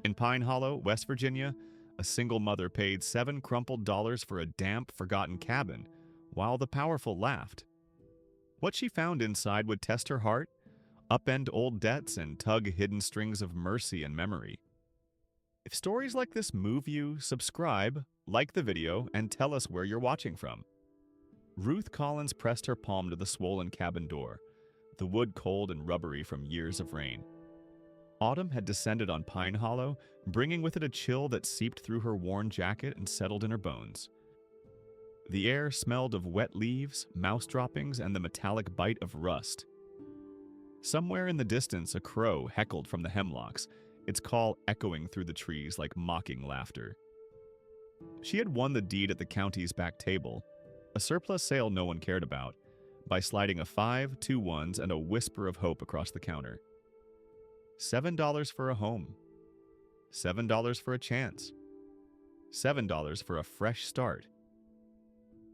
In Pine Hollow, West Virginia, a single mother paid $7 crumpled for a damp, forgotten cabin, while the powerful laughed. What she found inside would test her heart, upend old debts, and tug hidden strings of mercy and memory. If stories like this move you, subscribe, like the video, and tell us where you're watching from. Ruth Collins pressed her palm to the swollen cabin door, the wood cold and rubbery from years of rain. Autumn had descended on Pine Hollow, bringing with it a chill that seeped through her worn jacket and settled in her bones. The air smelled of wet leaves, mouse droppings, and the metallic bite of rust. Somewhere in the distance, a crow heckled from the hemlocks, its call echoing through the trees like mocking laughter. She had won the deed at the county's back table, a surplus sale no one cared about, by sliding a 5, 2 ones, and a whisper of hope across the counter. $7 for a home. $7 for a chance. $7 for a fresh start.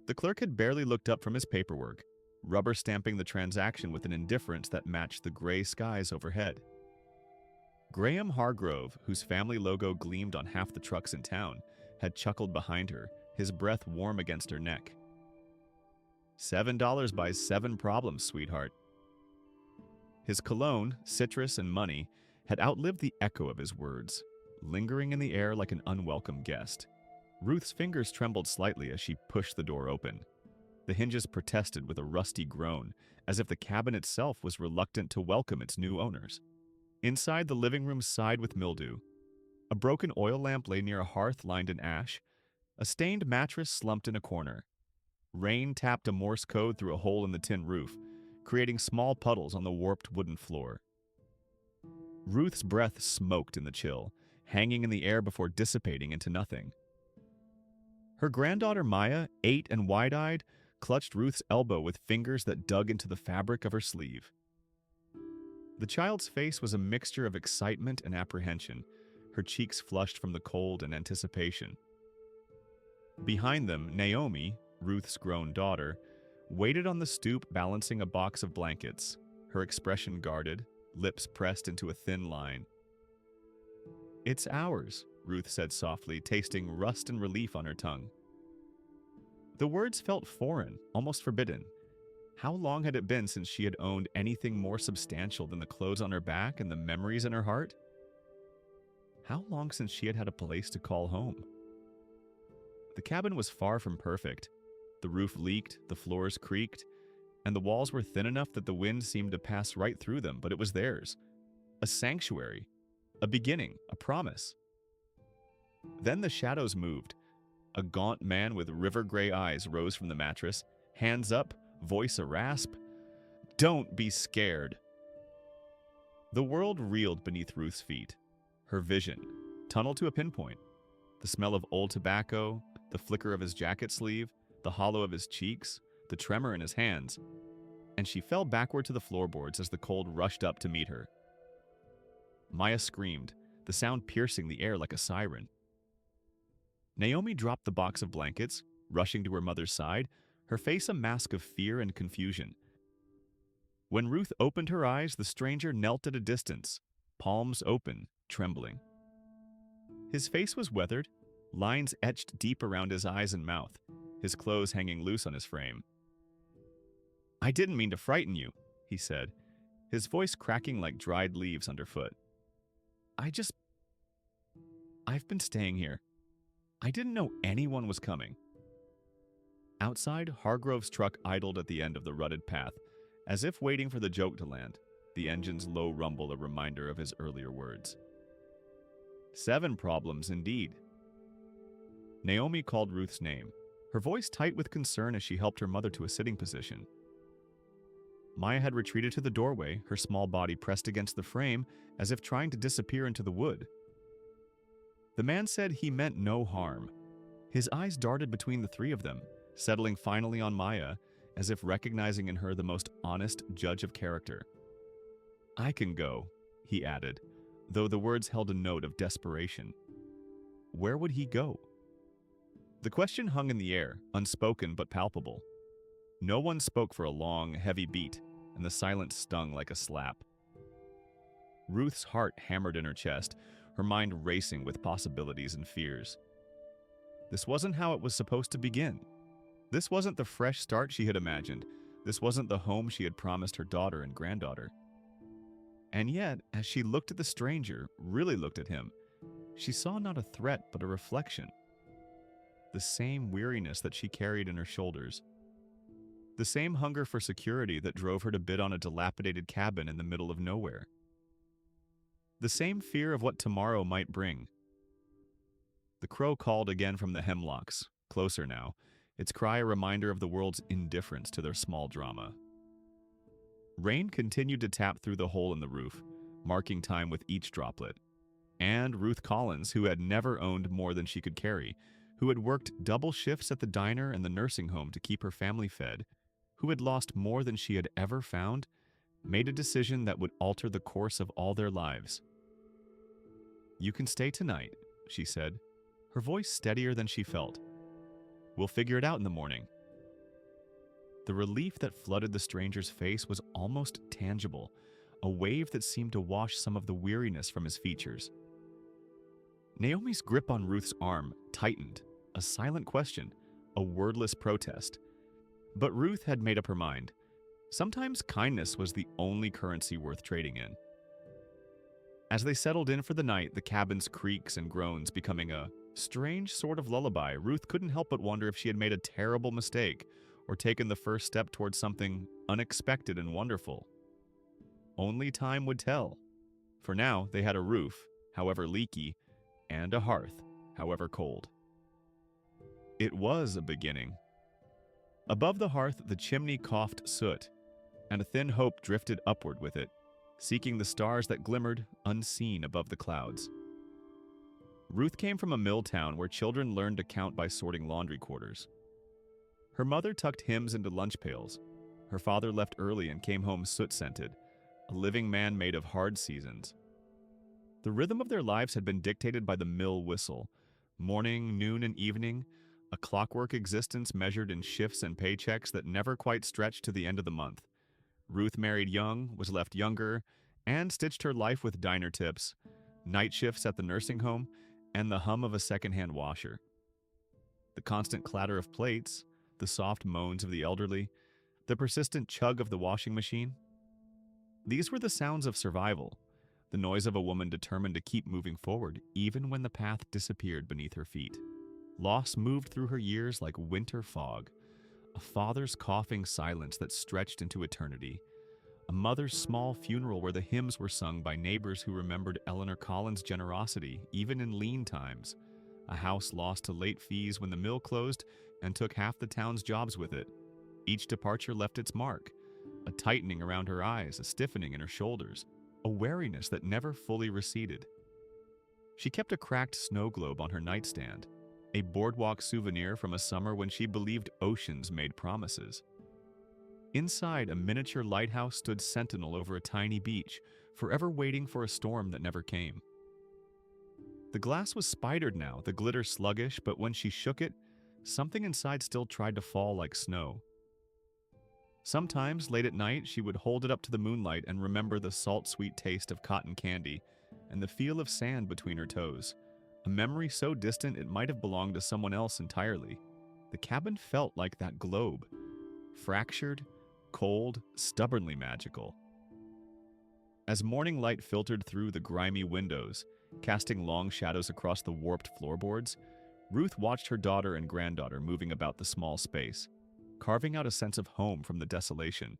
The clerk had barely looked up from his paperwork, rubber stamping the transaction with an indifference that matched the gray skies overhead. Graham Hargrove, whose family logo gleamed on half the trucks in town, had chuckled behind her, his breath warm against her neck. $7 buys 7 problems, sweetheart. His cologne, citrus, and money had outlived the echo of his words, lingering in the air like an unwelcome guest. Ruth's fingers trembled slightly as she pushed the door open. The hinges protested with a rusty groan, as if the cabin itself was reluctant to welcome its new owners. Inside, the living room sighed with mildew. A broken oil lamp lay near a hearth lined in ash. A stained mattress slumped in a corner. Rain tapped a Morse code through a hole in the tin roof, creating small puddles on the warped wooden floor. Ruth's breath smoked in the chill, hanging in the air before dissipating into nothing. Her granddaughter Maya, 8 and wide-eyed, clutched Ruth's elbow with fingers that dug into the fabric of her sleeve. The child's face was a mixture of excitement and apprehension, her cheeks flushed from the cold and anticipation. Behind them, Naomi, Ruth's grown daughter, waited on the stoop balancing a box of blankets, her expression guarded, lips pressed into a thin line. "It's ours," Ruth said softly, tasting rust and relief on her tongue. The words felt foreign, almost forbidden. How long had it been since she had owned anything more substantial than the clothes on her back and the memories in her heart? How long since she had had a place to call home? The cabin was far from perfect. The roof leaked, the floors creaked, and the walls were thin enough that the wind seemed to pass right through them, but it was theirs. A sanctuary, a beginning, a promise. Then the shadows moved. A gaunt man with river-gray eyes rose from the mattress, hands up, voice a rasp. "Don't be scared." The world reeled beneath Ruth's feet. Her vision, tunneled to a pinpoint. The smell of old tobacco, the flicker of his jacket sleeve, the hollow of his cheeks, the tremor in his hands. And she fell backward to the floorboards as the cold rushed up to meet her. Maya screamed, the sound piercing the air like a siren. Naomi dropped the box of blankets, rushing to her mother's side, her face a mask of fear and confusion. When Ruth opened her eyes, the stranger knelt at a distance, palms open, trembling. His face was weathered, lines etched deep around his eyes and mouth, his clothes hanging loose on his frame. "I didn't mean to frighten you," he said, his voice cracking like dried leaves underfoot. I've been staying here. I didn't know anyone was coming." Outside, Hargrove's truck idled at the end of the rutted path, as if waiting for the joke to land, the engine's low rumble a reminder of his earlier words. 7 problems indeed. Naomi called Ruth's name, her voice tight with concern as she helped her mother to a sitting position. Maya had retreated to the doorway, her small body pressed against the frame, as if trying to disappear into the wood. The man said he meant no harm. His eyes darted between the 3 of them, settling finally on Maya, as if recognizing in her the most honest judge of character. "I can go," he added, though the words held a note of desperation. Where would he go? The question hung in the air, unspoken but palpable. No one spoke for a long, heavy beat, and the silence stung like a slap. Ruth's heart hammered in her chest, her mind racing with possibilities and fears. This wasn't how it was supposed to begin. This wasn't the fresh start she had imagined. This wasn't the home she had promised her daughter and granddaughter. And yet, as she looked at the stranger, really looked at him, she saw not a threat but a reflection. The same weariness that she carried in her shoulders. The same hunger for security that drove her to bid on a dilapidated cabin in the middle of nowhere. The same fear of what tomorrow might bring. The crow called again from the hemlocks, closer now, its cry a reminder of the world's indifference to their small drama. Rain continued to tap through the hole in the roof, marking time with each droplet. And Ruth Collins, who had never owned more than she could carry, who had worked double shifts at the diner and the nursing home to keep her family fed, who had lost more than she had ever found, made a decision that would alter the course of all their lives. "You can stay tonight," she said, her voice steadier than she felt. "We'll figure it out in the morning." The relief that flooded the stranger's face was almost tangible, a wave that seemed to wash some of the weariness from his features. Naomi's grip on Ruth's arm tightened, a silent question, a wordless protest. But Ruth had made up her mind. Sometimes kindness was the only currency worth trading in. As they settled in for the night, the cabin's creaks and groans becoming a strange sort of lullaby, Ruth couldn't help but wonder if she had made a terrible mistake or taken the first step towards something unexpected and wonderful. Only time would tell. For now, they had a roof, however leaky, and a hearth, however cold. It was a beginning. Above the hearth, the chimney coughed soot, and a thin hope drifted upward with it, seeking the stars that glimmered unseen above the clouds. Ruth came from a mill town where children learned to count by sorting laundry quarters. Her mother tucked hymns into lunch pails. Her father left early and came home soot-scented, a living man made of hard seasons. The rhythm of their lives had been dictated by the mill whistle. Morning, noon, and evening, a clockwork existence measured in shifts and paychecks that never quite stretched to the end of the month. Ruth married young, was left younger, and stitched her life with diner tips, night shifts at the nursing home, and the hum of a secondhand washer. The constant clatter of plates, the soft moans of the elderly, the persistent chug of the washing machine. These were the sounds of survival, the noise of a woman determined to keep moving forward even when the path disappeared beneath her feet. Loss moved through her years like winter fog, a father's coughing silence that stretched into eternity, a mother's small funeral where the hymns were sung by neighbors who remembered Eleanor Collins' generosity even in lean times, a house lost to late fees when the mill closed and took half the town's jobs with it. Each departure left its mark, a tightening around her eyes, a stiffening in her shoulders, a wariness that never fully receded. She kept a cracked snow globe on her nightstand, a boardwalk souvenir from a summer when she believed oceans made promises. Inside, a miniature lighthouse stood sentinel over a tiny beach, forever waiting for a storm that never came. The glass was spidered now, the glitter sluggish, but when she shook it, something inside still tried to fall like snow. Sometimes, late at night, she would hold it up to the moonlight and remember the salt-sweet taste of cotton candy and the feel of sand between her toes, a memory so distant it might have belonged to someone else entirely. The cabin felt like that globe, fractured, cold, stubbornly magical. As morning light filtered through the grimy windows, casting long shadows across the warped floorboards, Ruth watched her daughter and granddaughter moving about the small space, carving out a sense of home from the desolation.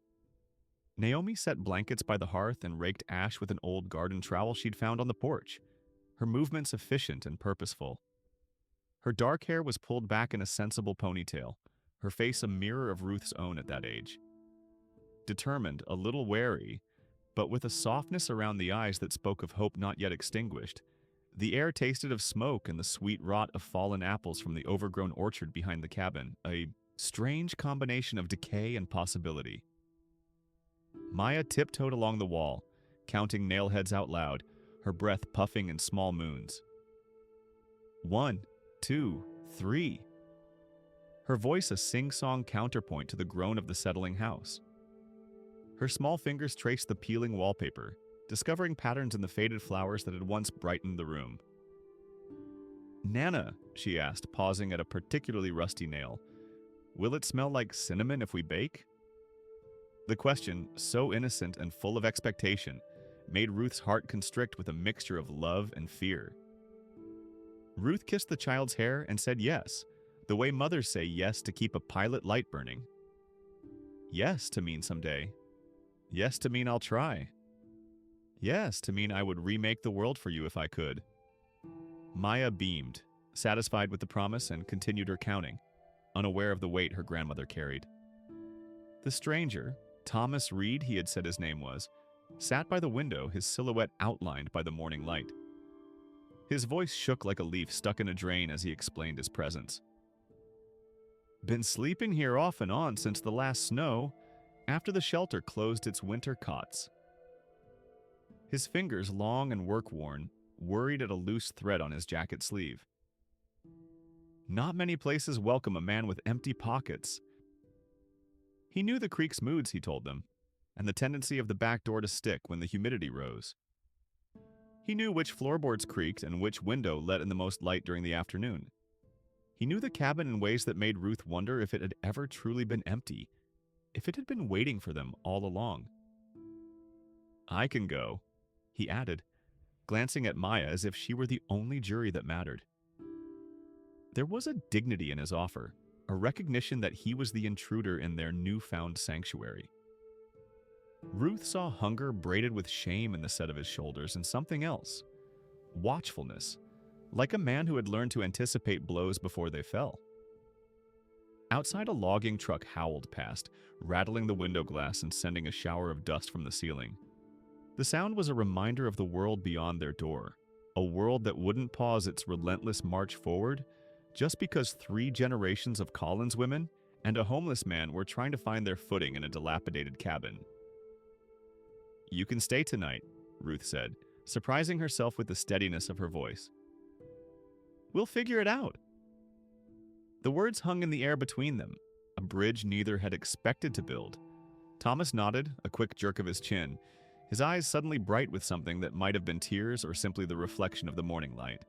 Naomi set blankets by the hearth and raked ash with an old garden trowel she'd found on the porch, her movements efficient and purposeful. Her dark hair was pulled back in a sensible ponytail, her face a mirror of Ruth's own at that age. Determined, a little wary, but with a softness around the eyes that spoke of hope not yet extinguished, the air tasted of smoke and the sweet rot of fallen apples from the overgrown orchard behind the cabin, a strange combination of decay and possibility. Maya tiptoed along the wall, counting nailheads out loud, her breath puffing in small moons. 1, 2, 3. Her voice a sing-song counterpoint to the groan of the settling house. Her small fingers traced the peeling wallpaper, discovering patterns in the faded flowers that had once brightened the room. "Nana," she asked, pausing at a particularly rusty nail, "will it smell like cinnamon if we bake?" The question, so innocent and full of expectation, made Ruth's heart constrict with a mixture of love and fear. Ruth kissed the child's hair and said yes, the way mothers say yes to keep a pilot light burning. Yes to mean someday. Yes to mean I'll try. Yes to mean I would remake the world for you if I could. Maya beamed, satisfied with the promise, and continued her counting, unaware of the weight her grandmother carried. The stranger, Thomas Reed he had said his name was, sat by the window, his silhouette outlined by the morning light. His voice shook like a leaf stuck in a drain as he explained his presence. "Been sleeping here off and on since the last snow, after the shelter closed its winter cots." His fingers, long and work-worn, worried at a loose thread on his jacket sleeve. Not many places welcome a man with empty pockets. He knew the creek's moods, he told them, and the tendency of the back door to stick when the humidity rose. He knew which floorboards creaked and which window let in the most light during the afternoon. He knew the cabin in ways that made Ruth wonder if it had ever truly been empty, if it had been waiting for them all along. "I can go," he added, glancing at Maya as if she were the only jury that mattered. There was a dignity in his offer, a recognition that he was the intruder in their newfound sanctuary. Ruth saw hunger braided with shame in the set of his shoulders and something else, watchfulness, like a man who had learned to anticipate blows before they fell. Outside, a logging truck howled past, rattling the window glass and sending a shower of dust from the ceiling. The sound was a reminder of the world beyond their door, a world that wouldn't pause its relentless march forward just because 3 generations of Collins women and a homeless man were trying to find their footing in a dilapidated cabin. "You can stay tonight," Ruth said, surprising herself with the steadiness of her voice. "We'll figure it out." The words hung in the air between them, a bridge neither had expected to build. Thomas nodded, a quick jerk of his chin, his eyes suddenly bright with something that might have been tears or simply the reflection of the morning light.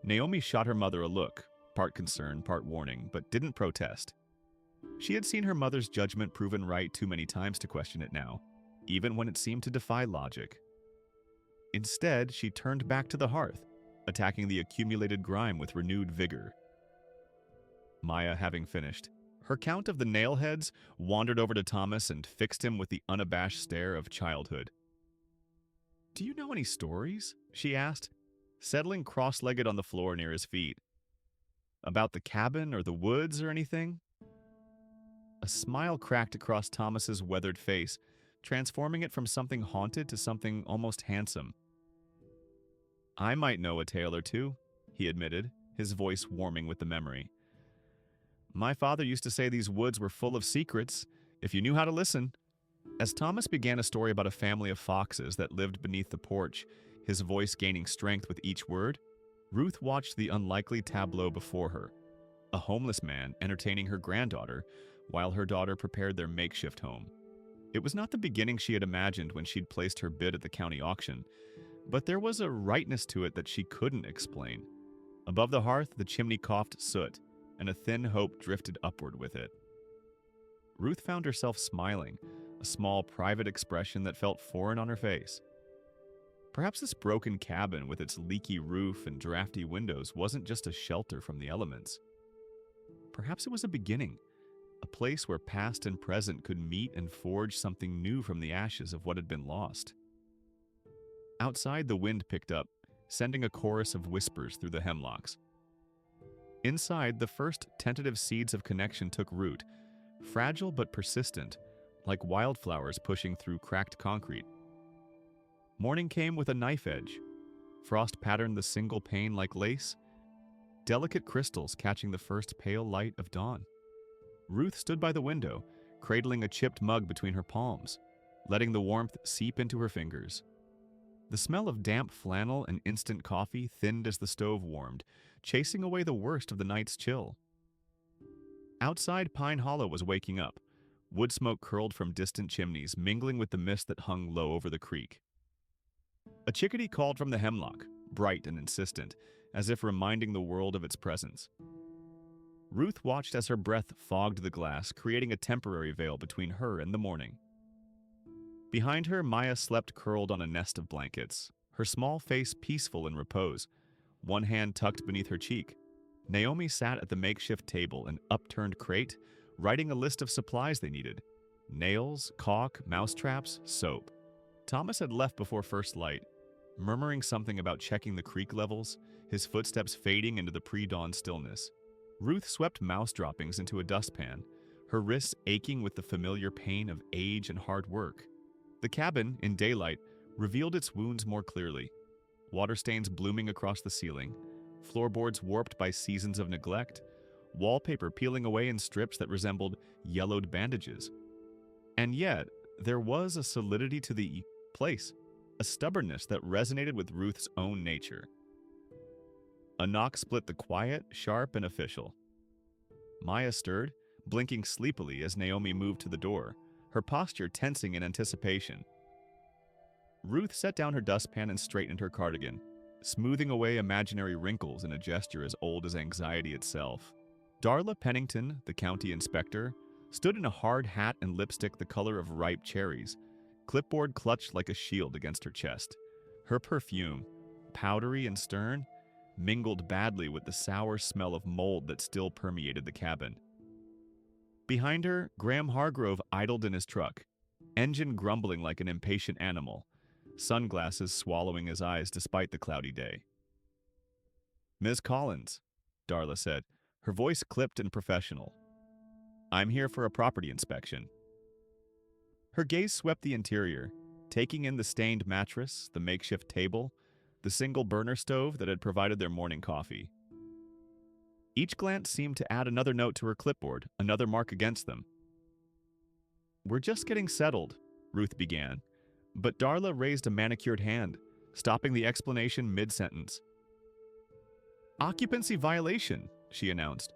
Naomi shot her mother a look, part concern, part warning, but didn't protest. She had seen her mother's judgment proven right too many times to question it now, even when it seemed to defy logic. Instead, she turned back to the hearth, attacking the accumulated grime with renewed vigor. Maya having finished, her count of the nailheads wandered over to Thomas and fixed him with the unabashed stare of childhood. "Do you know any stories?" she asked, settling cross-legged on the floor near his feet. "About the cabin or the woods or anything?" A smile cracked across Thomas's weathered face, transforming it from something haunted to something almost handsome. "I might know a tale or two," he admitted, his voice warming with the memory. "My father used to say these woods were full of secrets, if you knew how to listen." As Thomas began a story about a family of foxes that lived beneath the porch, his voice gaining strength with each word, Ruth watched the unlikely tableau before her, a homeless man entertaining her granddaughter while her daughter prepared their makeshift home. It was not the beginning she had imagined when she'd placed her bid at the county auction, but there was a rightness to it that she couldn't explain. Above the hearth, the chimney coughed soot, and a thin hope drifted upward with it. Ruth found herself smiling, a small private expression that felt foreign on her face. Perhaps this broken cabin with its leaky roof and drafty windows wasn't just a shelter from the elements. Perhaps it was a beginning, a place where past and present could meet and forge something new from the ashes of what had been lost. Outside, the wind picked up, sending a chorus of whispers through the hemlocks. Inside, the first tentative seeds of connection took root, fragile but persistent, like wildflowers pushing through cracked concrete. Morning came with a knife edge. Frost patterned the single pane like lace, delicate crystals catching the first pale light of dawn. Ruth stood by the window, cradling a chipped mug between her palms, letting the warmth seep into her fingers. The smell of damp flannel and instant coffee thinned as the stove warmed, chasing away the worst of the night's chill. Outside, Pine Hollow was waking up. Wood smoke curled from distant chimneys, mingling with the mist that hung low over the creek. A chickadee called from the hemlock, bright and insistent, as if reminding the world of its presence. Ruth watched as her breath fogged the glass, creating a temporary veil between her and the morning. Behind her, Maya slept curled on a nest of blankets, her small face peaceful in repose, one hand tucked beneath her cheek. Naomi sat at the makeshift table, an upturned crate, writing a list of supplies they needed: nails, caulk, mousetraps, soap. Thomas had left before first light, murmuring something about checking the creek levels, his footsteps fading into the pre-dawn stillness. Ruth swept mouse droppings into a dustpan, her wrists aching with the familiar pain of age and hard work. The cabin, in daylight, revealed its wounds more clearly. Water stains blooming across the ceiling, floorboards warped by seasons of neglect, wallpaper peeling away in strips that resembled yellowed bandages. And yet, there was a solidity to the place, a stubbornness that resonated with Ruth's own nature. A knock split the quiet, sharp, and official. Maya stirred, blinking sleepily as Naomi moved to the door, her posture tensing in anticipation. Ruth set down her dustpan and straightened her cardigan, smoothing away imaginary wrinkles in a gesture as old as anxiety itself. Darla Pennington, the county inspector, stood in a hard hat and lipstick the color of ripe cherries, clipboard clutched like a shield against her chest. Her perfume, powdery and stern, mingled badly with the sour smell of mold that still permeated the cabin. Behind her, Graham Hargrove idled in his truck, engine grumbling like an impatient animal, sunglasses swallowing his eyes despite the cloudy day. "Miss Collins," Darla said, her voice clipped and professional. "I'm here for a property inspection." Her gaze swept the interior, taking in the stained mattress, the makeshift table, the single burner stove that had provided their morning coffee. Each glance seemed to add another note to her clipboard, another mark against them. "We're just getting settled," Ruth began, but Darla raised a manicured hand, stopping the explanation mid-sentence. "Occupancy violation," she announced,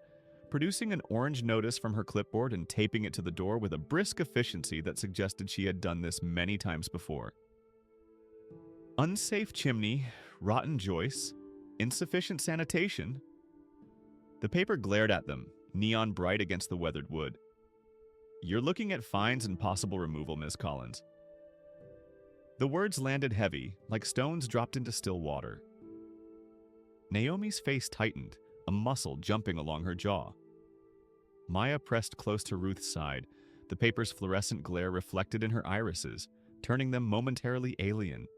producing an orange notice from her clipboard and taping it to the door with a brisk efficiency that suggested she had done this many times before. "Unsafe chimney, rotten joists, insufficient sanitation." The paper glared at them, neon bright against the weathered wood. "You're looking at fines and possible removal, Miss Collins." The words landed heavy, like stones dropped into still water. Naomi's face tightened, a muscle jumping along her jaw. Maya pressed close to Ruth's side, the paper's fluorescent glare reflected in her irises, turning them momentarily alien.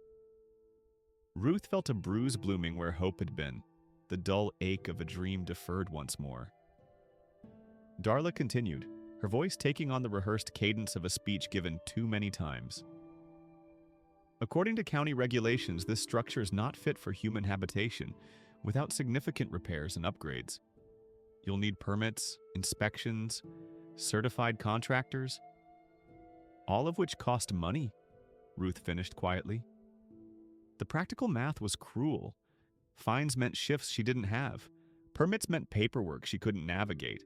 Ruth felt a bruise blooming where hope had been, the dull ache of a dream deferred once more. Darla continued, her voice taking on the rehearsed cadence of a speech given too many times. "According to county regulations, this structure is not fit for human habitation without significant repairs and upgrades. You'll need permits, inspections, certified contractors, all of which cost money," Ruth finished quietly. The practical math was cruel. Fines meant shifts she didn't have, permits meant paperwork she couldn't navigate,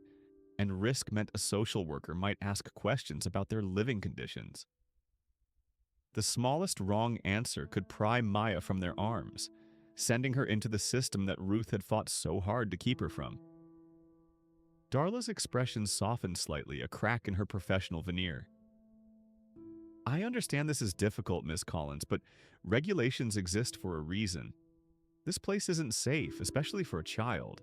and risk meant a social worker might ask questions about their living conditions. The smallest wrong answer could pry Maya from their arms, sending her into the system that Ruth had fought so hard to keep her from. Darla's expression softened slightly, a crack in her professional veneer. "I understand this is difficult, Miss Collins, but regulations exist for a reason. This place isn't safe, especially for a child."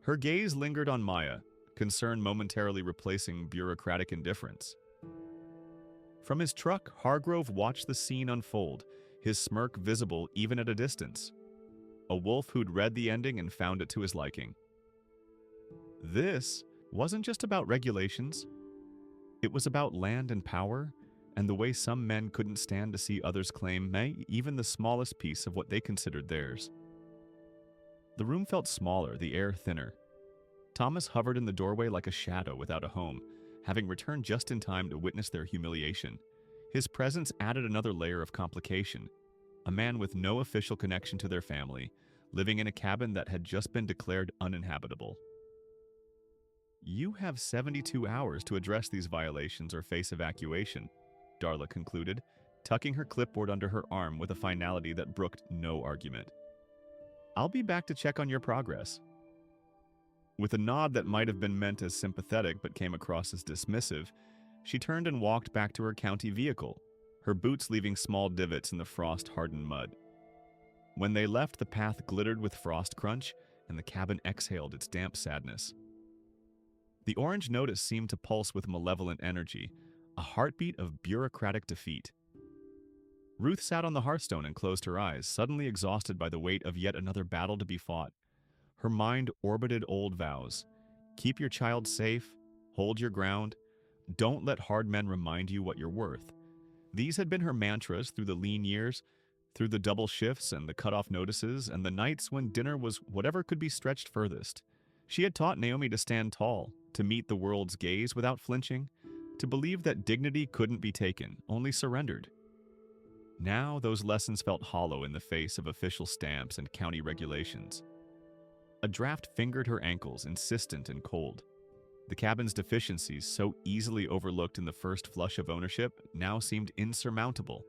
Her gaze lingered on Maya, concern momentarily replacing bureaucratic indifference. From his truck, Hargrove watched the scene unfold, his smirk visible even at a distance. A wolf who'd read the ending and found it to his liking. This wasn't just about regulations. It was about land and power, and the way some men couldn't stand to see others claim even the smallest piece of what they considered theirs. The room felt smaller, the air thinner. Thomas hovered in the doorway like a shadow without a home, having returned just in time to witness their humiliation. His presence added another layer of complication. A man with no official connection to their family, living in a cabin that had just been declared uninhabitable. "You have 72 hours to address these violations or face evacuation," Darla concluded, tucking her clipboard under her arm with a finality that brooked no argument. "I'll be back to check on your progress." With a nod that might have been meant as sympathetic but came across as dismissive, she turned and walked back to her county vehicle, her boots leaving small divots in the frost-hardened mud. When they left, the path glittered with frost crunch, and the cabin exhaled its damp sadness. The orange notice seemed to pulse with malevolent energy, a heartbeat of bureaucratic defeat. Ruth sat on the hearthstone and closed her eyes, suddenly exhausted by the weight of yet another battle to be fought. Her mind orbited old vows. Keep your child safe, hold your ground, don't let hard men remind you what you're worth. These had been her mantras through the lean years, through the double shifts and the cut-off notices and the nights when dinner was whatever could be stretched furthest. She had taught Naomi to stand tall, to meet the world's gaze without flinching, to believe that dignity couldn't be taken, only surrendered. Now those lessons felt hollow in the face of official stamps and county regulations. A draft fingered her ankles, insistent and cold. The cabin's deficiencies, so easily overlooked in the first flush of ownership, now seemed insurmountable.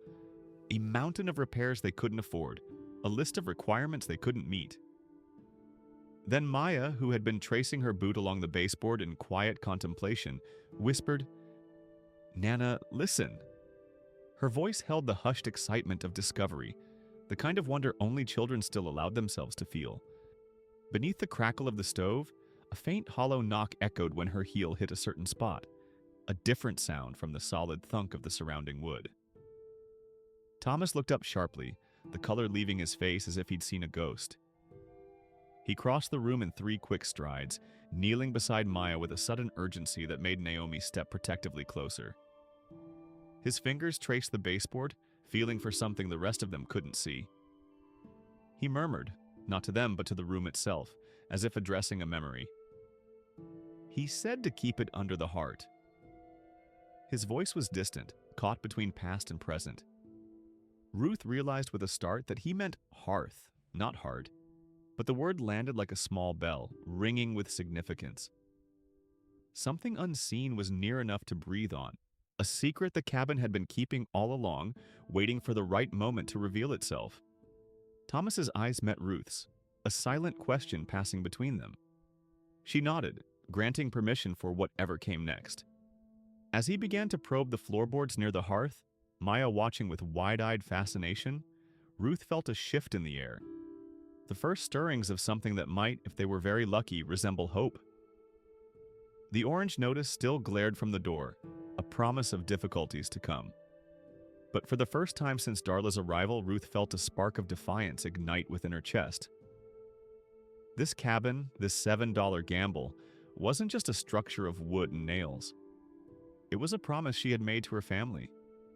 A mountain of repairs they couldn't afford, a list of requirements they couldn't meet. Then Maya, who had been tracing her boot along the baseboard in quiet contemplation, whispered, "Nana, listen." Her voice held the hushed excitement of discovery, the kind of wonder only children still allowed themselves to feel. Beneath the crackle of the stove, a faint hollow knock echoed when her heel hit a certain spot, a different sound from the solid thunk of the surrounding wood. Thomas looked up sharply, the color leaving his face as if he'd seen a ghost. He crossed the room in 3 quick strides, kneeling beside Maya with a sudden urgency that made Naomi step protectively closer. His fingers traced the baseboard, feeling for something the rest of them couldn't see. He murmured, not to them but to the room itself, as if addressing a memory. "He said to keep it under the heart." His voice was distant, caught between past and present. Ruth realized with a start that he meant hearth, not heart, but the word landed like a small bell, ringing with significance. Something unseen was near enough to breathe on, a secret the cabin had been keeping all along, waiting for the right moment to reveal itself. Thomas's eyes met Ruth's, a silent question passing between them. She nodded, granting permission for whatever came next. As he began to probe the floorboards near the hearth, Maya watching with wide-eyed fascination, Ruth felt a shift in the air. The first stirrings of something that might, if they were very lucky, resemble hope. The orange notice still glared from the door, a promise of difficulties to come. But for the first time since Darla's arrival, Ruth felt a spark of defiance ignite within her chest. This cabin, this $7 gamble, wasn't just a structure of wood and nails. It was a promise she had made to her family,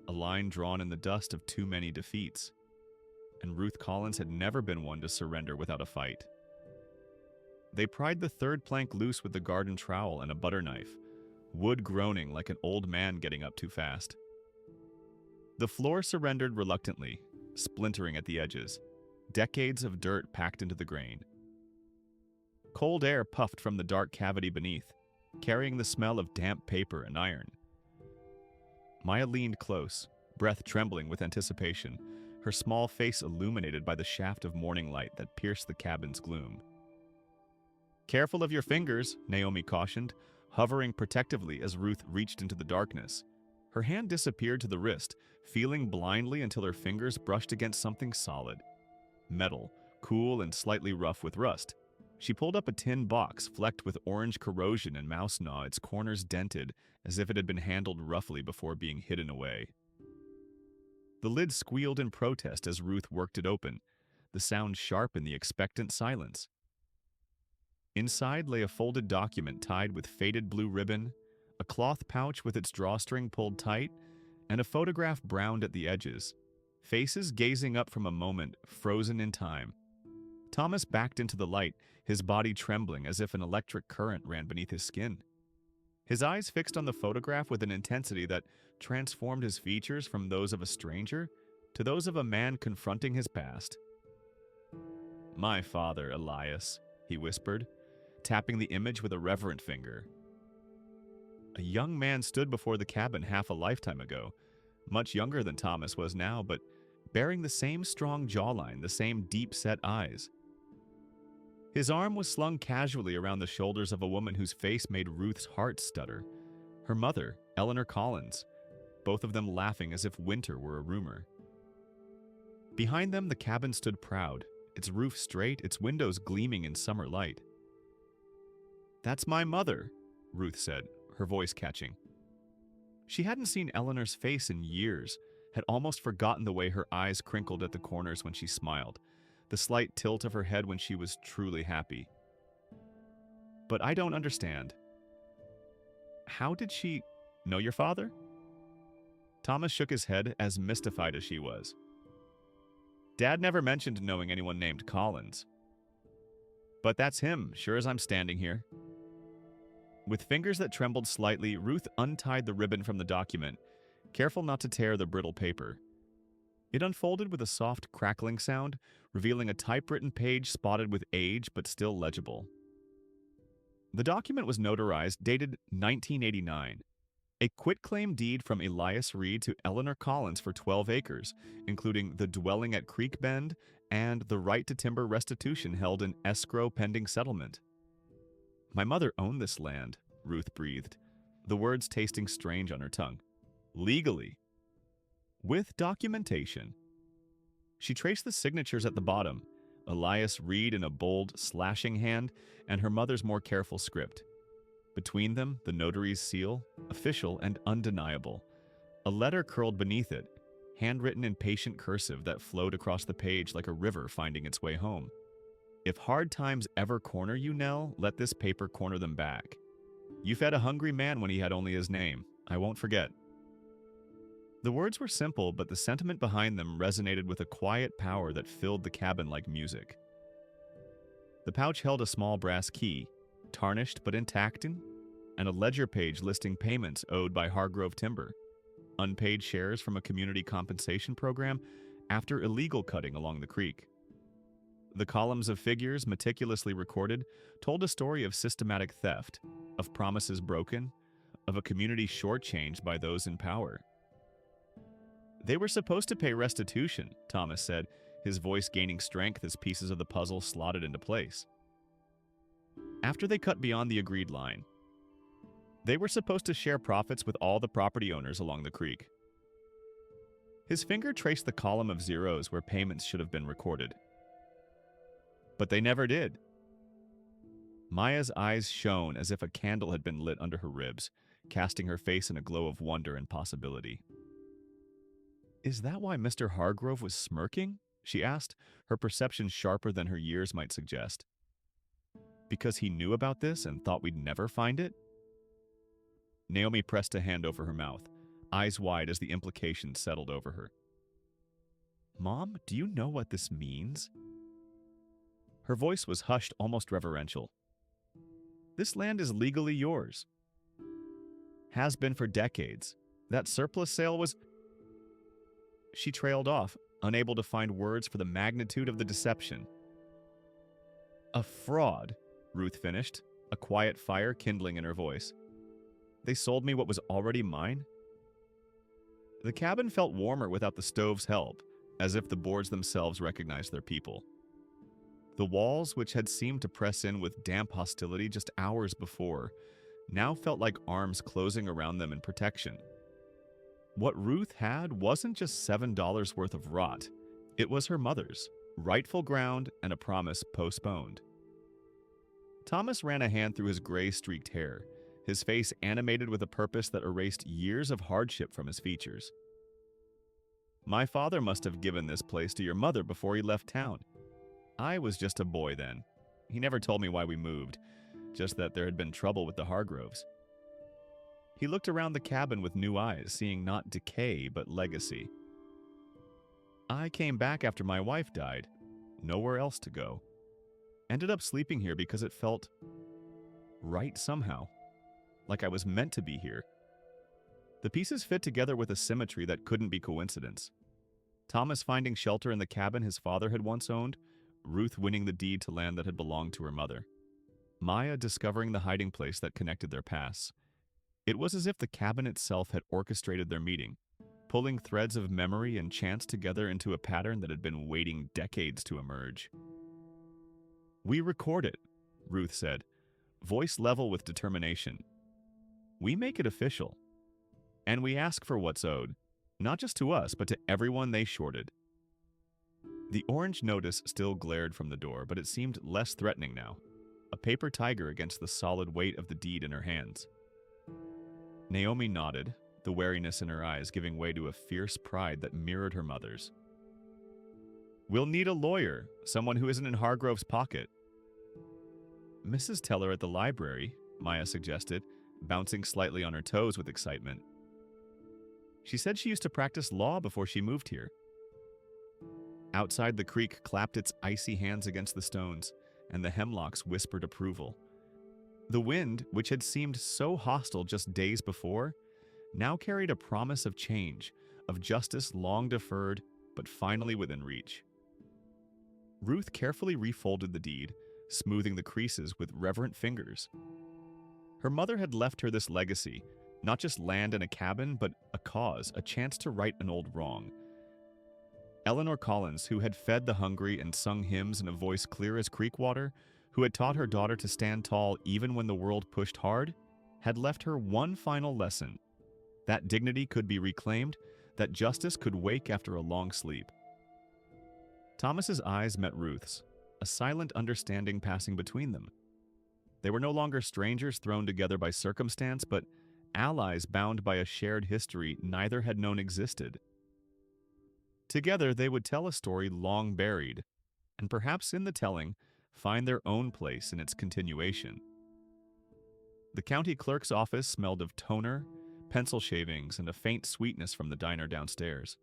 a line drawn in the dust of too many defeats. And Ruth Collins had never been one to surrender without a fight. They pried the third plank loose with the garden trowel and a butter knife, wood groaning like an old man getting up too fast. The floor surrendered reluctantly, splintering at the edges, decades of dirt packed into the grain. Cold air puffed from the dark cavity beneath, carrying the smell of damp paper and iron. Maya leaned close, breath trembling with anticipation, her small face illuminated by the shaft of morning light that pierced the cabin's gloom. "Careful of your fingers," Naomi cautioned, hovering protectively as Ruth reached into the darkness. Her hand disappeared to the wrist, feeling blindly until her fingers brushed against something solid. Metal, cool and slightly rough with rust. She pulled up a tin box flecked with orange corrosion and mouse gnaw, its corners dented as if it had been handled roughly before being hidden away. The lid squealed in protest as Ruth worked it open, the sound sharp in the expectant silence. Inside lay a folded document tied with faded blue ribbon, a cloth pouch with its drawstring pulled tight, and a photograph browned at the edges, faces gazing up from a moment frozen in time. Thomas backed into the light, his body trembling as if an electric current ran beneath his skin. His eyes fixed on the photograph with an intensity that transformed his features from those of a stranger to those of a man confronting his past. "My father, Elias," he whispered, tapping the image with a reverent finger. A young man stood before the cabin half a lifetime ago, much younger than Thomas was now, but bearing the same strong jawline, the same deep-set eyes. His arm was slung casually around the shoulders of a woman whose face made Ruth's heart stutter. Her mother, Eleanor Collins, both of them laughing as if winter were a rumor. Behind them, the cabin stood proud, its roof straight, its windows gleaming in summer light. "That's my mother," Ruth said, her voice catching. She hadn't seen Eleanor's face in years, had almost forgotten the way her eyes crinkled at the corners when she smiled, the slight tilt of her head when she was truly happy. "But I don't understand. How did she know your father?" Thomas shook his head, as mystified as she was. "Dad never mentioned knowing anyone named Collins. But that's him, sure as I'm standing here." With fingers that trembled slightly, Ruth untied the ribbon from the document, careful not to tear the brittle paper. It unfolded with a soft crackling sound, revealing a typewritten page spotted with age but still legible. The document was notarized, dated 1989. A quitclaim deed from Elias Reed to Eleanor Collins for 12 acres, including the dwelling at Creek Bend and the right to timber restitution held in escrow pending settlement. "My mother owned this land," Ruth breathed, the words tasting strange on her tongue. "Legally. With documentation." She traced the signatures at the bottom, Elias Reed in a bold, slashing hand, and her mother's more careful script. Between them, the notary's seal, official and undeniable. A letter curled beneath it, handwritten in patient cursive that flowed across the page like a river finding its way home. "If hard times ever corner you, Nell, let this paper corner them back. You fed a hungry man when he had only his name. I won't forget." The words were simple, but the sentiment behind them resonated with a quiet power that filled the cabin like music. The pouch held a small brass key, tarnished but intact, and a ledger page listing payments owed by Hargrove Timber, unpaid shares from a community compensation program after illegal cutting along the creek. The columns of figures, meticulously recorded, told a story of systematic theft, of promises broken, of a community shortchanged by those in power. "They were supposed to pay restitution," Thomas said, his voice gaining strength as pieces of the puzzle slotted into place. "After they cut beyond the agreed line. They were supposed to share profits with all the property owners along the creek." His finger traced the column of zeros where payments should have been recorded. "But they never did." Maya's eyes shone as if a candle had been lit under her ribs, casting her face in a glow of wonder and possibility. "Is that why Mr. Hargrove was smirking?" she asked, her perception sharper than her years might suggest. "Because he knew about this and thought we'd never find it?" Naomi pressed a hand over her mouth, eyes wide as the implication settled over her. "Mom, do you know what this means?" Her voice was hushed, almost reverential. "This land is legally yours. Has been for decades. That surplus sale was—" She trailed off, unable to find words for the magnitude of the deception. "A fraud," Ruth finished, a quiet fire kindling in her voice. "They sold me what was already mine?" The cabin felt warmer without the stove's help, as if the boards themselves recognized their people. The walls, which had seemed to press in with damp hostility just hours before, now felt like arms closing around them in protection. What Ruth had wasn't just $7 worth of rot. It was her mother's, rightful ground and a promise postponed. Thomas ran a hand through his gray-streaked hair, his face animated with a purpose that erased years of hardship from his features. "My father must have given this place to your mother before he left town. I was just a boy then. He never told me why we moved, just that there had been trouble with the Hargroves." He looked around the cabin with new eyes, seeing not decay but legacy. "I came back after my wife died. Nowhere else to go. Ended up sleeping here because it felt right somehow. Like I was meant to be here." The pieces fit together with a symmetry that couldn't be coincidence. Thomas finding shelter in the cabin his father had once owned, Ruth winning the deed to land that had belonged to her mother. Maya discovering the hiding place that connected their pasts. It was as if the cabin itself had orchestrated their meeting, pulling threads of memory and chance together into a pattern that had been waiting decades to emerge. "We record it," Ruth said, voice level with determination. "We make it official. And we ask for what's owed, not just to us, but to everyone they shorted." The orange notice still glared from the door, but it seemed less threatening now, a paper tiger against the solid weight of the deed in her hands. Naomi nodded, the wariness in her eyes giving way to a fierce pride that mirrored her mother's. "We'll need a lawyer, someone who isn't in Hargrove's pocket." "Mrs. Teller at the library," Maya suggested, bouncing slightly on her toes with excitement. "She said she used to practice law before she moved here." Outside, the creek clapped its icy hands against the stones, and the hemlocks whispered approval. The wind, which had seemed so hostile just days before, now carried a promise of change, of justice long deferred, but finally within reach. Ruth carefully refolded the deed, smoothing the creases with reverent fingers. Her mother had left her this legacy, not just land and a cabin, but a cause, a chance to right an old wrong. Eleanor Collins, who had fed the hungry and sung hymns in a voice clear as creek water, who had taught her daughter to stand tall even when the world pushed hard, had left her one final lesson: that dignity could be reclaimed, that justice could wake after a long sleep. Thomas's eyes met Ruth's, a silent understanding passing between them. They were no longer strangers thrown together by circumstance, but allies bound by a shared history neither had known existed. Together they would tell a story long buried, and perhaps in the telling, find their own place in its continuation. The county clerk's office smelled of toner, pencil shavings, and a faint sweetness from the diner downstairs.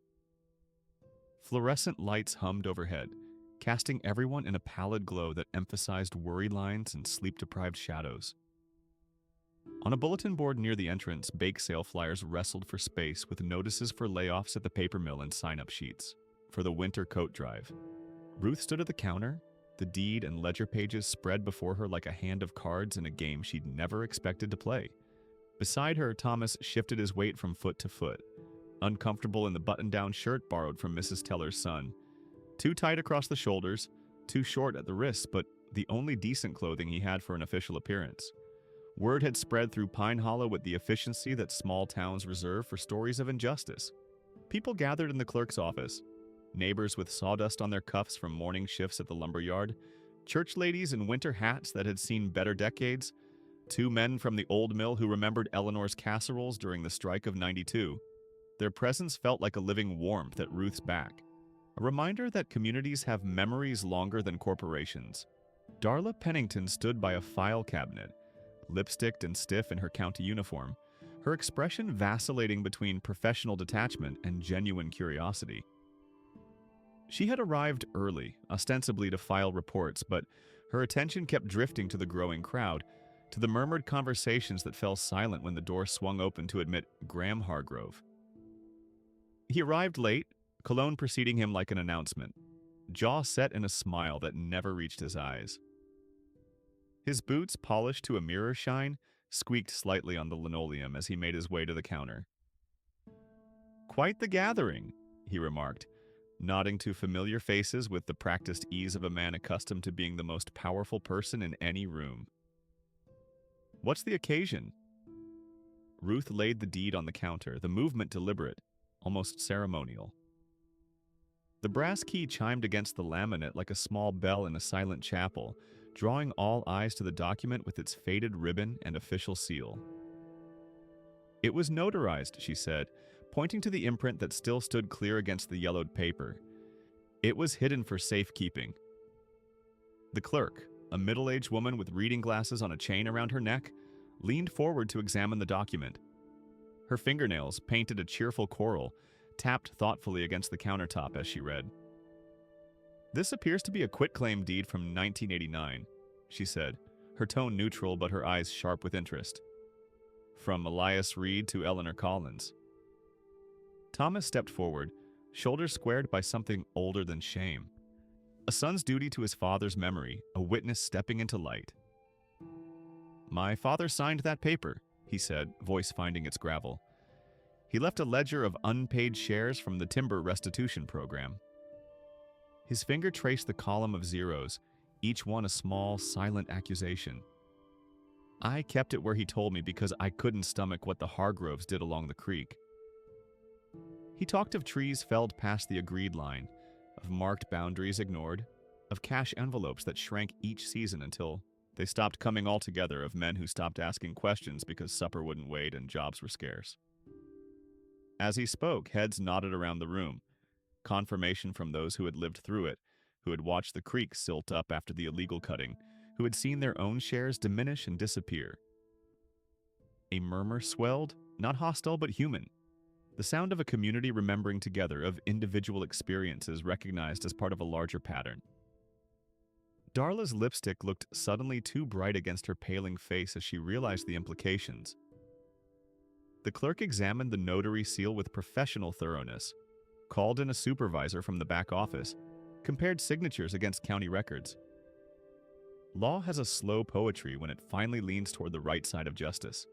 Fluorescent lights hummed overhead, casting everyone in a pallid glow that emphasized worry lines and sleep-deprived shadows. On a bulletin board near the entrance, bake sale flyers wrestled for space with notices for layoffs at the paper mill and sign-up sheets for the winter coat drive. Ruth stood at the counter, the deed and ledger pages spread before her like a hand of cards in a game she'd never expected to play. Beside her, Thomas shifted his weight from foot to foot, uncomfortable in the button-down shirt borrowed from Mrs. Teller's son. Too tight across the shoulders, too short at the wrists, but the only decent clothing he had for an official appearance. Word had spread through Pine Hollow with the efficiency that small towns reserve for stories of injustice. People gathered in the clerk's office, neighbors with sawdust on their cuffs from morning shifts at the lumberyard, church ladies in winter hats that had seen better decades, two men from the old mill who remembered Eleanor's casseroles during the strike of '92. Their presence felt like a living warmth at Ruth's back, a reminder that communities have memories longer than corporations. Darla Pennington stood by a file cabinet, lipsticked and stiff in her county uniform, her expression vacillating between professional detachment and genuine curiosity. She had arrived early, ostensibly to file reports, but her attention kept drifting to the growing crowd, to the murmured conversations that fell silent when the door swung open to admit Graham Hargrove. He arrived late, cologne preceding him like an announcement, jaw set in a smile that never reached his eyes. His boots, polished to a mirror shine, squeaked slightly on the linoleum as he made his way to the counter. "Quite the gathering," he remarked, nodding to familiar faces with the practiced ease of a man accustomed to being the most powerful person in any room. "What's the occasion?" Ruth laid the deed on the counter, the movement deliberate, almost ceremonial. The brass key chimed against the laminate like a small bell in a silent chapel, drawing all eyes to the document with its faded ribbon and official seal. "It was notarized," she said, pointing to the imprint that still stood clear against the yellowed paper. "It was hidden for safekeeping." The clerk, a middle-aged woman with reading glasses on a chain around her neck, leaned forward to examine the document. Her fingernails, painted a cheerful coral, tapped thoughtfully against the countertop as she read. "This appears to be a quitclaim deed from 1989, she said, her tone neutral but her eyes sharp with interest. "From Elias Reed to Eleanor Collins." Thomas stepped forward, shoulders squared by something older than shame. A son's duty to his father's memory, a witness stepping into light. "My father signed that paper," he said, voice finding its gravel. He left a ledger of unpaid shares from the timber restitution program. His finger traced the column of zeros, each one a small, silent accusation. I kept it where he told me because I couldn't stomach what the Hargroves did along the creek. He talked of trees felled past the agreed line, of marked boundaries ignored, of cash envelopes that shrank each season until they stopped coming altogether, of men who stopped asking questions because supper wouldn't wait and jobs were scarce. As he spoke, heads nodded around the room, confirmation from those who had lived through it, who had watched the creek silt up after the illegal cutting, who had seen their own shares diminish and disappear. A murmur swelled, not hostile but human, the sound of a community remembering together, of individual experiences recognized as part of a larger pattern. Darla's lipstick looked suddenly too bright against her paling face as she realized the implications. The clerk examined the notary seal with professional thoroughness, called in a supervisor from the back office, compared signatures against county records. Law has a slow poetry when it finally leans toward the right side of justice.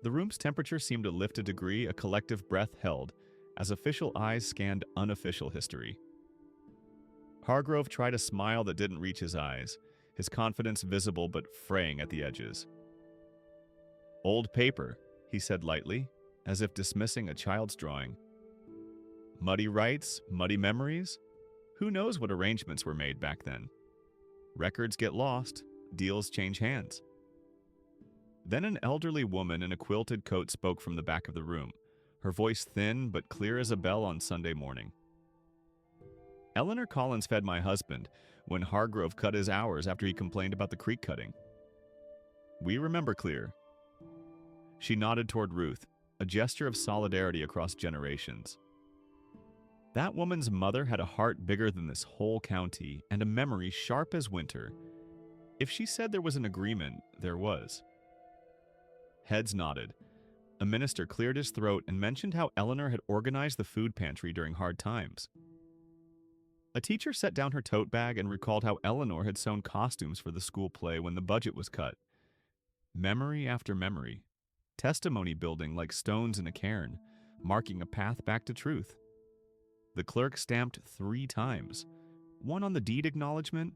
The room's temperature seemed to lift a degree, a collective breath held, as official eyes scanned unofficial history. Hargrove tried a smile that didn't reach his eyes, his confidence visible but fraying at the edges. "Old paper," he said lightly, as if dismissing a child's drawing. "Muddy rights, muddy memories? Who knows what arrangements were made back then? Records get lost, deals change hands." Then an elderly woman in a quilted coat spoke from the back of the room, her voice thin but clear as a bell on Sunday morning. "Eleanor Collins fed my husband when Hargrove cut his hours after he complained about the creek cutting. We remember clear." She nodded toward Ruth, a gesture of solidarity across generations. That woman's mother had a heart bigger than this whole county and a memory sharp as winter. If she said there was an agreement, there was. Heads nodded. A minister cleared his throat and mentioned how Eleanor had organized the food pantry during hard times. A teacher set down her tote bag and recalled how Eleanor had sewn costumes for the school play when the budget was cut. Memory after memory, testimony building like stones in a cairn, marking a path back to truth. The clerk stamped 3 times, one on the deed acknowledgement,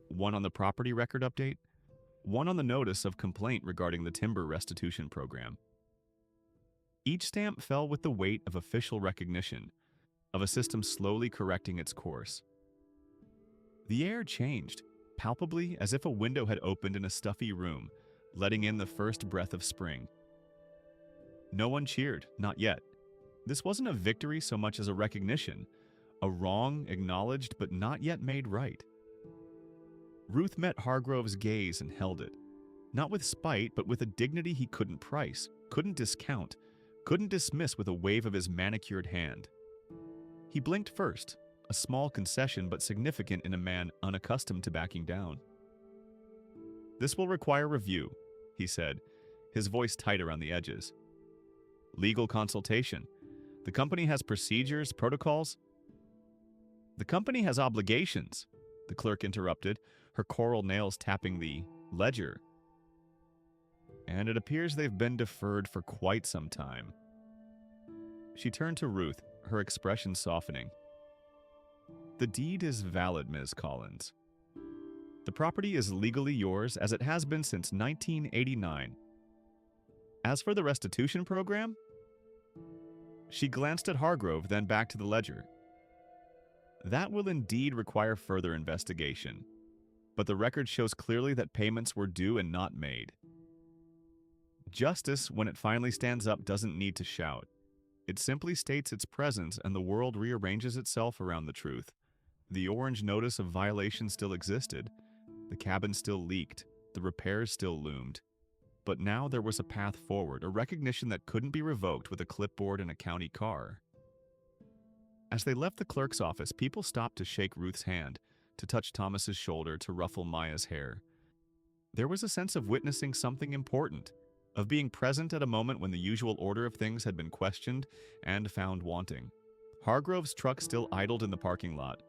one on the property record update, one on the notice of complaint regarding the timber restitution program. Each stamp fell with the weight of official recognition, of a system slowly correcting its course. The air changed, palpably as if a window had opened in a stuffy room, letting in the first breath of spring. No one cheered, not yet. This wasn't a victory so much as a recognition, a wrong acknowledged but not yet made right. Ruth met Hargrove's gaze and held it, not with spite but with a dignity he couldn't price, couldn't discount, couldn't dismiss with a wave of his manicured hand. He blinked first, a small concession but significant in a man unaccustomed to backing down. "This will require review," he said, his voice tight around the edges. "Legal consultation. The company has procedures, protocols." "The company has obligations," the clerk interrupted, her coral nails tapping the ledger. "And it appears they've been deferred for quite some time." She turned to Ruth, her expression softening. "The deed is valid, Ms. Collins. The property is legally yours as it has been since 1989. As for the restitution program?" She glanced at Hargrove, then back to the ledger. "That will indeed require further investigation, but the record shows clearly that payments were due and not made. Justice, when it finally stands up, doesn't need to shout. It simply states its presence and the world rearranges itself around the truth. The orange notice of violation still existed, the cabin still leaked, the repairs still loomed. But now there was a path forward, a recognition that couldn't be revoked with a clipboard and a county car." As they left the clerk's office, people stopped to shake Ruth's hand, to touch Thomas's shoulder, to ruffle Maya's hair. There was a sense of witnessing something important, of being present at a moment when the usual order of things had been questioned and found wanting. Hargrove's truck still idled in the parking lot,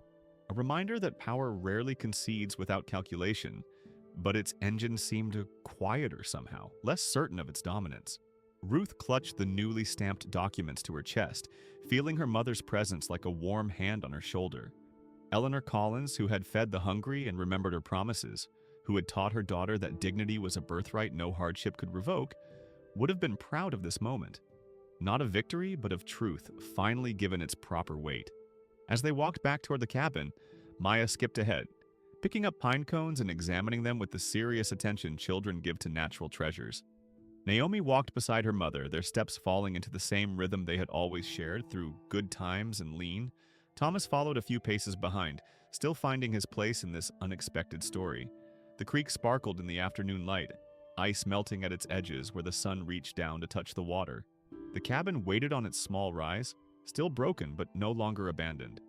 a reminder that power rarely concedes without calculation, but its engine seemed quieter somehow, less certain of its dominance. Ruth clutched the newly stamped documents to her chest, feeling her mother's presence like a warm hand on her shoulder. Eleanor Collins, who had fed the hungry and remembered her promises, who had taught her daughter that dignity was a birthright no hardship could revoke, would have been proud of this moment. Not of victory, but of truth, finally given its proper weight. As they walked back toward the cabin, Maya skipped ahead, picking up pine cones and examining them with the serious attention children give to natural treasures. Naomi walked beside her mother, their steps falling into the same rhythm they had always shared through good times and lean. Thomas followed a few paces behind, still finding his place in this unexpected story. The creek sparkled in the afternoon light, ice melting at its edges where the sun reached down to touch the water. The cabin waited on its small rise, still broken but no longer abandoned.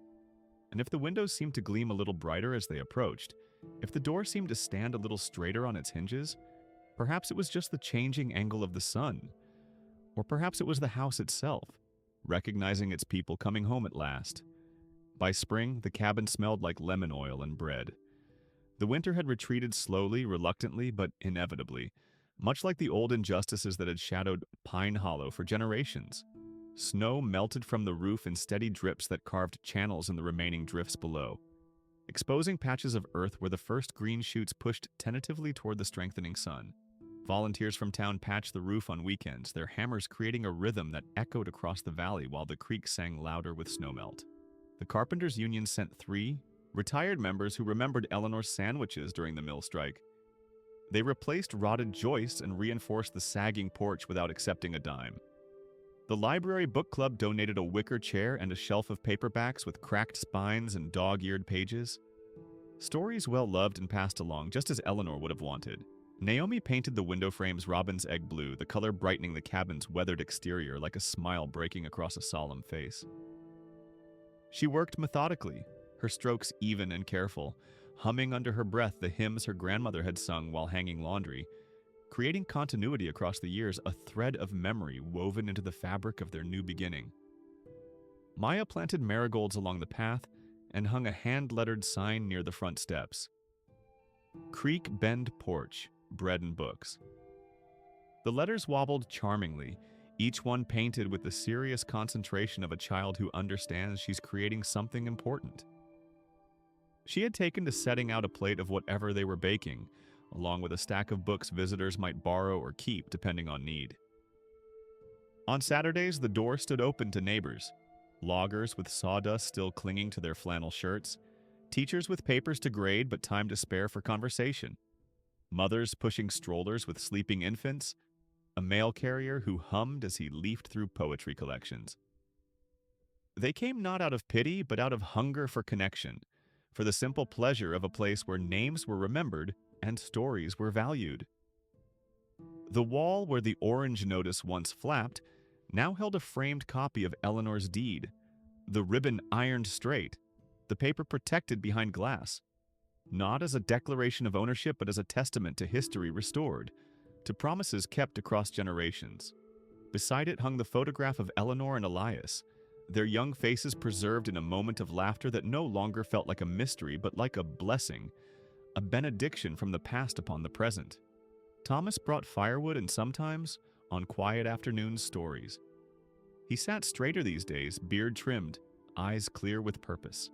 And if the windows seemed to gleam a little brighter as they approached, if the door seemed to stand a little straighter on its hinges, perhaps it was just the changing angle of the sun. Or perhaps it was the house itself, recognizing its people coming home at last. By spring, the cabin smelled like lemon oil and bread. The winter had retreated slowly, reluctantly, but inevitably, much like the old injustices that had shadowed Pine Hollow for generations. Snow melted from the roof in steady drips that carved channels in the remaining drifts below, exposing patches of earth where the first green shoots pushed tentatively toward the strengthening sun. Volunteers from town patched the roof on weekends, their hammers creating a rhythm that echoed across the valley while the creek sang louder with snowmelt. The Carpenters Union sent 3 retired members who remembered Eleanor's sandwiches during the mill strike. They replaced rotted joists and reinforced the sagging porch without accepting a dime. The library book club donated a wicker chair and a shelf of paperbacks with cracked spines and dog-eared pages. Stories well loved and passed along, just as Eleanor would have wanted. Naomi painted the window frames robin's egg blue, the color brightening the cabin's weathered exterior like a smile breaking across a solemn face. She worked methodically, her strokes even and careful, humming under her breath the hymns her grandmother had sung while hanging laundry, creating continuity across the years, a thread of memory woven into the fabric of their new beginning. Maya planted marigolds along the path and hung a hand-lettered sign near the front steps. Creek Bend Porch, Bread and Books. The letters wobbled charmingly, each one painted with the serious concentration of a child who understands she's creating something important. She had taken to setting out a plate of whatever they were baking, along with a stack of books visitors might borrow or keep depending on need. On Saturdays, the door stood open to neighbors, loggers with sawdust still clinging to their flannel shirts, teachers with papers to grade but time to spare for conversation, mothers pushing strollers with sleeping infants, a mail carrier who hummed as he leafed through poetry collections. They came not out of pity but out of hunger for connection, for the simple pleasure of a place where names were remembered and stories were valued. The wall where the orange notice once flapped now held a framed copy of Eleanor's deed, the ribbon ironed straight, the paper protected behind glass, not as a declaration of ownership but as a testament to history restored, to promises kept across generations. Beside it hung the photograph of Eleanor and Elias, their young faces preserved in a moment of laughter that no longer felt like a mystery but like a blessing, a benediction from the past upon the present. Thomas brought firewood and sometimes, on quiet afternoons, stories. He sat straighter these days, beard trimmed, eyes clear with purpose.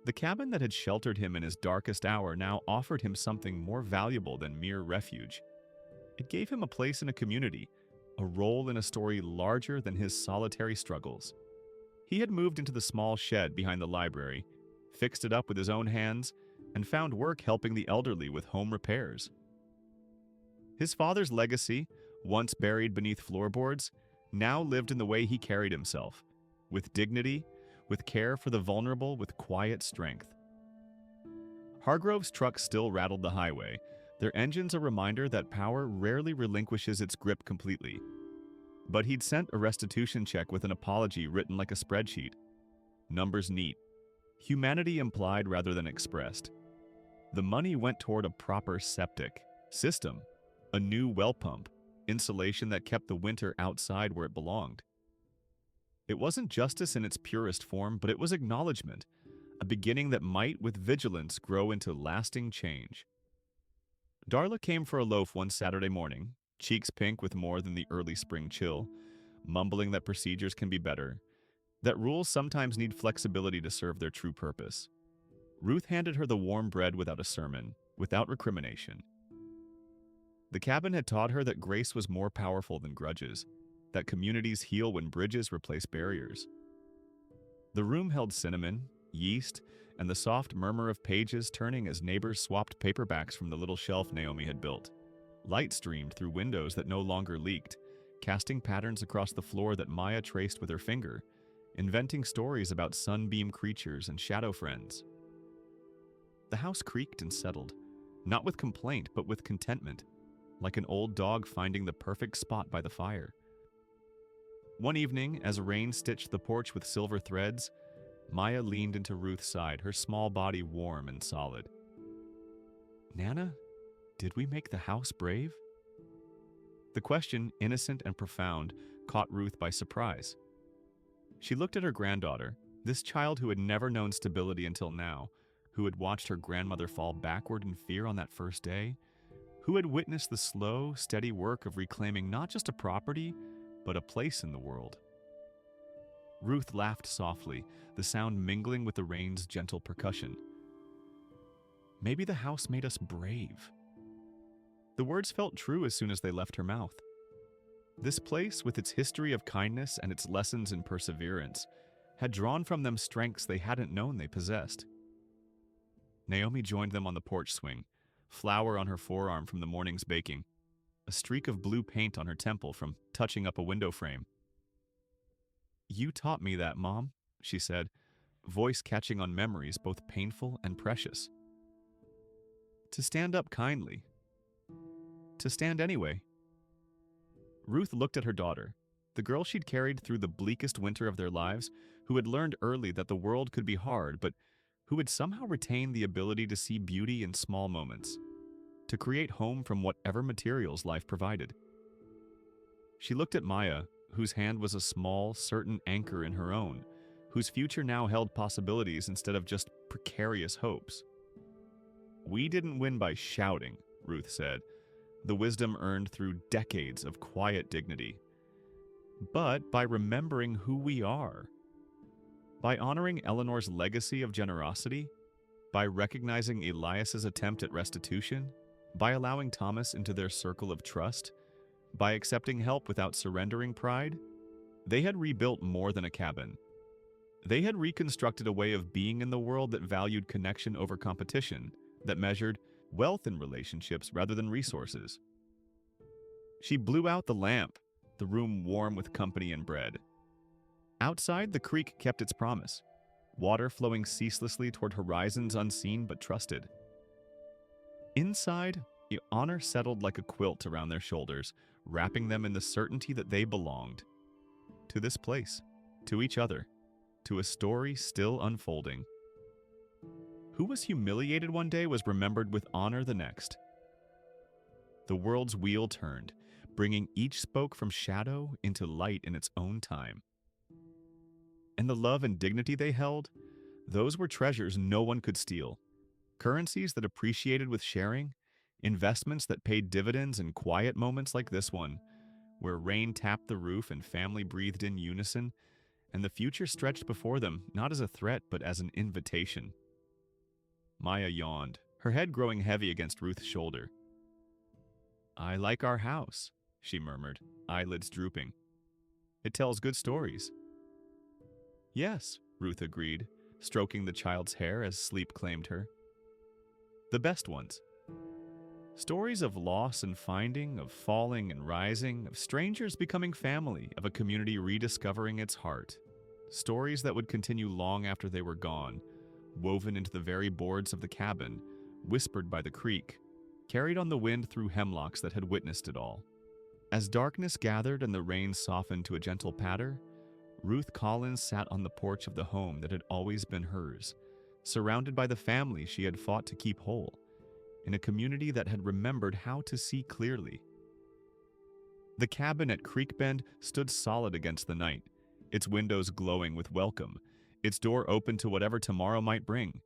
The cabin that had sheltered him in his darkest hour now offered him something more valuable than mere refuge. It gave him a place in a community, a role in a story larger than his solitary struggles. He had moved into the small shed behind the library, fixed it up with his own hands, and found work helping the elderly with home repairs. His father's legacy, once buried beneath floorboards, now lived in the way he carried himself, with dignity, with care for the vulnerable, with quiet strength. Hargrove's truck still rattled the highway, their engines a reminder that power rarely relinquishes its grip completely. But he'd sent a restitution check with an apology written like a spreadsheet. Numbers neat. Humanity implied rather than expressed. The money went toward a proper septic system, a new well pump, insulation that kept the winter outside where it belonged. It wasn't justice in its purest form, but it was acknowledgement, a beginning that might, with vigilance, grow into lasting change. Darla came for a loaf one Saturday morning, cheeks pink with more than the early spring chill, mumbling that procedures can be better, that rules sometimes need flexibility to serve their true purpose. Ruth handed her the warm bread without a sermon, without recrimination. The cabin had taught her that grace was more powerful than grudges, that communities heal when bridges replace barriers. The room held cinnamon, yeast, and the soft murmur of pages turning as neighbors swapped paperbacks from the little shelf Naomi had built. Light streamed through windows that no longer leaked, casting patterns across the floor that Maya traced with her finger, inventing stories about sunbeam creatures and shadow friends. The house creaked and settled, not with complaint but with contentment, like an old dog finding the perfect spot by the fire. One evening, as rain stitched the porch with silver threads, Maya leaned into Ruth's side, her small body warm and solid. "Nana, did we make the house brave?" The question, innocent and profound, caught Ruth by surprise. She looked at her granddaughter, this child who had never known stability until now, who had watched her grandmother fall backward in fear on that first day, who had witnessed the slow, steady work of reclaiming not just a property, but a place in the world. Ruth laughed softly, the sound mingling with the rain's gentle percussion. "Maybe the house made us brave." The words felt true as soon as they left her mouth. This place, with its history of kindness and its lessons in perseverance, had drawn from them strengths they hadn't known they possessed. Naomi joined them on the porch swing, flour on her forearm from the morning's baking, a streak of blue paint on her temple from touching up a window frame. "You taught me that, Mom," she said, voice catching on memories both painful and precious. To stand up kindly. To stand anyway. Ruth looked at her daughter, the girl she'd carried through the bleakest winter of their lives, who had learned early that the world could be hard, but who had somehow retained the ability to see beauty in small moments, to create home from whatever materials life provided. She looked at Maya, whose hand was a small, certain anchor in her own, whose future now held possibilities instead of just precarious hopes. "We didn't win by shouting," Ruth said, the wisdom earned through decades of quiet dignity, "but by remembering who we are. By honoring Eleanor's legacy of generosity, by recognizing Elias's attempt at restitution, by allowing Thomas into their circle of trust, by accepting help without surrendering pride, they had rebuilt more than a cabin. They had reconstructed a way of being in the world that valued connection over competition, that measured wealth in relationships rather than resources." She blew out the lamp, the room warm with company and bread. Outside, the creek kept its promise, water flowing ceaselessly toward horizons unseen but trusted. Inside, the honor settled like a quilt around their shoulders, wrapping them in the certainty that they belonged. To this place, to each other, to a story still unfolding. Who was humiliated one day was remembered with honor the next. The world's wheel turned, bringing each spoke from shadow into light in its own time. And the love and dignity they held, those were treasures no one could steal. Currencies that appreciated with sharing, investments that paid dividends in quiet moments like this one, where rain tapped the roof and family breathed in unison, and the future stretched before them not as a threat but as an invitation. Maya yawned, her head growing heavy against Ruth's shoulder. "I like our house," she murmured, eyelids drooping. "It tells good stories." "Yes," Ruth agreed, stroking the child's hair as sleep claimed her. "The best ones. Stories of loss and finding, of falling and rising, of strangers becoming family, of a community rediscovering its heart. Stories that would continue long after they were gone, woven into the very boards of the cabin, whispered by the creek, carried on the wind through hemlocks that had witnessed it all." As darkness gathered and the rain softened to a gentle patter, Ruth Collins sat on the porch of the home that had always been hers, surrounded by the family she had fought to keep whole, in a community that had remembered how to see clearly. The cabin at Creek Bend stood solid against the night, its windows glowing with welcome, its door open to whatever tomorrow might bring.